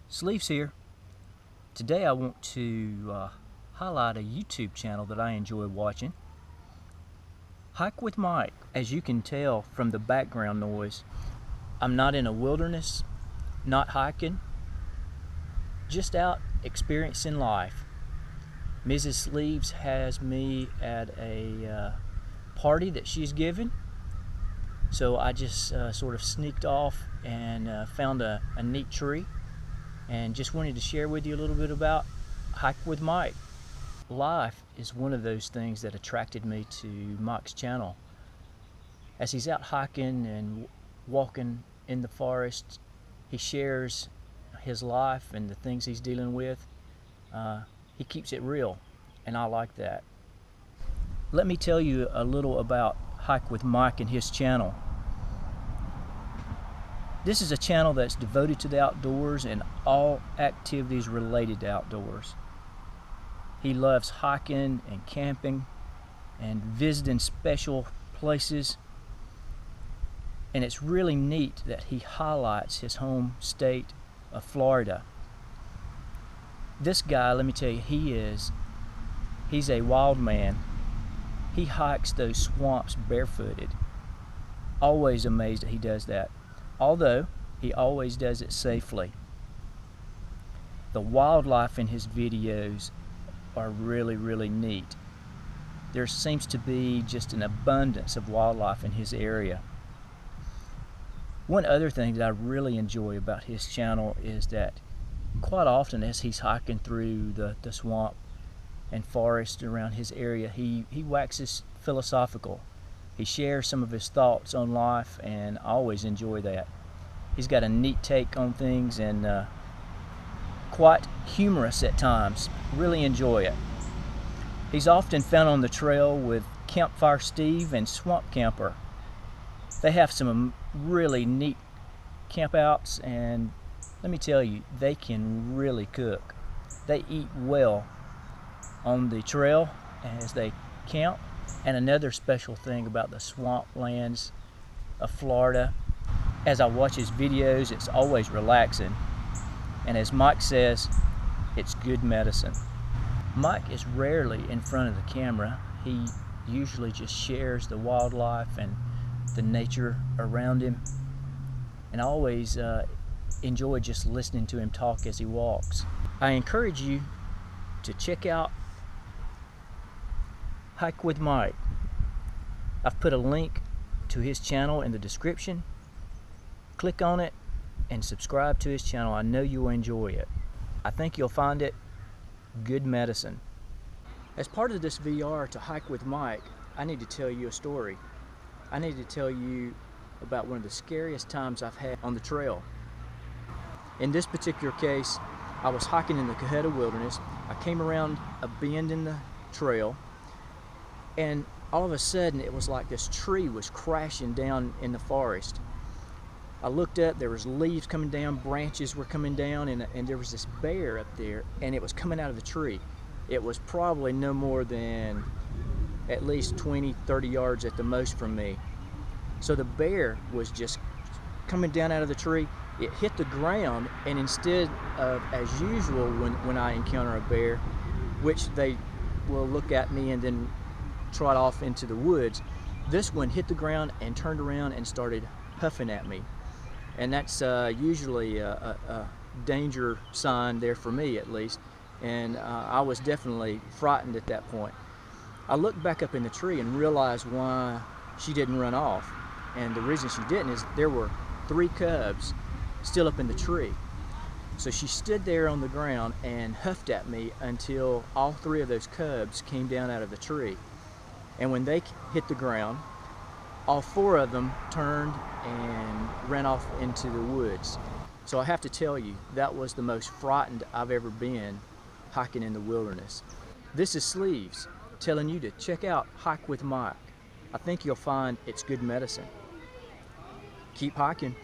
Sleeves here. Today I want to highlight a YouTube channel that I enjoy watching. Hike with Mike. As you can tell from the background noise, I'm not in a wilderness, not hiking, just out experiencing life. Mrs. Sleeves has me at a party that she's giving, so I just sort of sneaked off and found a neat tree and just wanted to share with you a little bit about Hike with Mike. Life is one of those things that attracted me to Mike's channel. As he's out hiking and walking in the forest, he shares his life and the things he's dealing with. He keeps it real, and I like that. Let me tell you a little about Hike with Mike and his channel. This is a channel that's devoted to the outdoors and all activities related to outdoors. He loves hiking and camping and visiting special places. And it's really neat that he highlights his home state of Florida. This guy, let me tell you, he's a wild man. He hikes those swamps barefooted. Always amazed that he does that. Although he always does it safely. The wildlife in his videos are really neat. There seems to be just an abundance of wildlife in his area. One other thing that I really enjoy about his channel is that quite often as he's hiking through the swamp and forest around his area, he waxes philosophical. He shares some of his thoughts on life, and I always enjoy that. He's got a neat take on things and quite humorous at times. Really enjoy it. He's often found on the trail with Campfire Steve and Swamp Camper. They have some really neat campouts, and let me tell you, they can really cook. They eat well on the trail as they camp. And another special thing about the swamplands of Florida, as I watch his videos, it's always relaxing. And as Mike says, it's good medicine. Mike is rarely in front of the camera. He usually just shares the wildlife and the nature around him. And I always enjoy just listening to him talk as he walks. I encourage you to check out Hike with Mike. I've put a link to his channel in the description. Click on it and subscribe to his channel. I know you'll enjoy it. I think you'll find it good medicine. As part of this VR to Hike with Mike, I need to tell you a story. I need to tell you about one of the scariest times I've had on the trail. In this particular case, I was hiking in the Coheta Wilderness. I came around a bend in the trail, and all of a sudden it was like this tree was crashing down in the forest. I looked up, there was leaves coming down, branches were coming down, and there was this bear up there, and it was coming out of the tree. It was probably no more than at least 20-30 yards at the most from me. So the bear was just coming down out of the tree. It hit the ground, and instead of, as usual when I encounter a bear, which they will look at me and then trot off into the woods, this one hit the ground and turned around and started huffing at me. And that's usually a danger sign there for me, at least. And I was definitely frightened at that point. I looked back up in the tree and realized why she didn't run off. And the reason she didn't is there were 3 cubs still up in the tree. So she stood there on the ground and huffed at me until all 3 of those cubs came down out of the tree. And when they hit the ground, all 4 of them turned and ran off into the woods. So I have to tell you, that was the most frightened I've ever been hiking in the wilderness. This is Sleeves telling you to check out Hike with Mike. I think you'll find it's good medicine. Keep hiking.